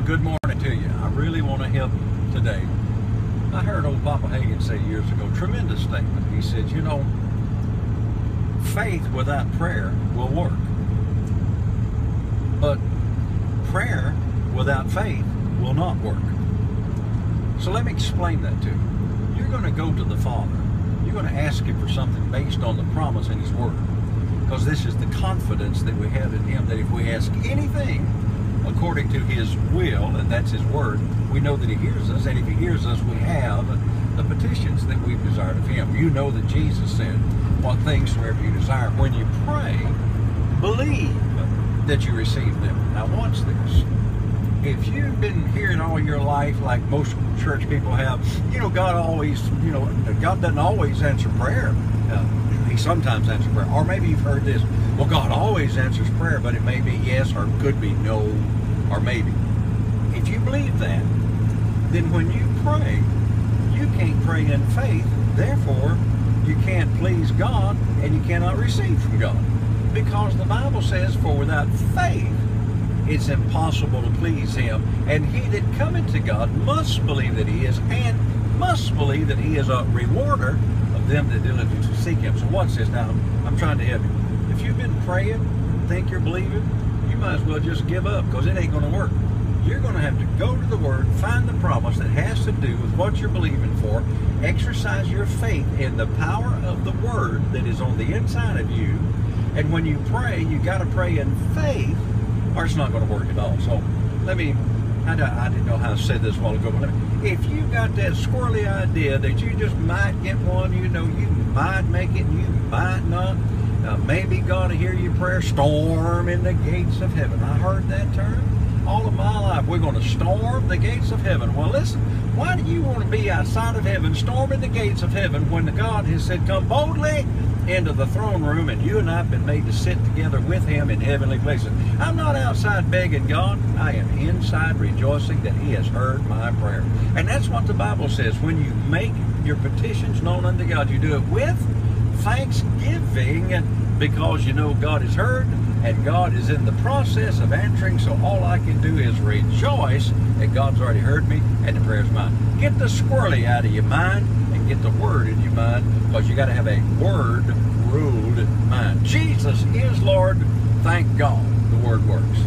Well, good morning to you. I really want to help you today. I heard old Papa Hagen say years ago, tremendous statement. He said, you know, faith without prayer will work. But prayer without faith will not work. So let me explain that to you. You're going to go to the Father. You're going to ask Him for something based on the promise in His Word. Because this is the confidence that we have in Him, that if we ask anything according to His will, and that's His Word, we know that He hears us, and if He hears us, we have the petitions that we've desired of Him. You know that Jesus said, what things soever you desire, when you pray, believe that you receive them. Now watch this. If you've been hearing all your life, like most church people have, you know, God doesn't always answer prayer. He sometimes answers prayer. Or maybe you've heard this, well, God always answers prayer, but it may be yes, or could be no, or maybe. If you believe that, then when you pray, you can't pray in faith. Therefore, you can't please God, and you cannot receive from God. Because the Bible says, for without faith, it's impossible to please Him. And he that cometh to God must believe that He is, and must believe that He is a rewarder of them that diligently seek Him. So watch this now. I'm trying to help you. If you've been praying, think you're believing, you might as well just give up, because it ain't going to work. You're going to have to go to the Word, find the promise that has to do with what you're believing for, exercise your faith in the power of the Word that is on the inside of you, and when you pray, you got to pray in faith, or it's not going to work at all. So I didn't know how I said this a while ago, but if you got that squirrely idea that you just might get one, you know, you might make it, you might not, maybe God will hear your prayer, storm in the gates of heaven. I heard that term all of my life. We're going to storm the gates of heaven. Well, listen, why do you want to be outside of heaven, storming the gates of heaven, when God has said, come boldly into the throne room, and you and I have been made to sit together with Him in heavenly places? I'm not outside begging God. I am inside rejoicing that He has heard my prayer. And that's what the Bible says. When you make your petitions known unto God, you do it with thanksgiving, because you know God has heard, and God is in the process of answering. So all I can do is rejoice that God's already heard me, and the prayer's mine. Get the squirrely out of your mind and get the Word in your mind, because you got to have a Word-ruled mind. Jesus is Lord. Thank God the Word works.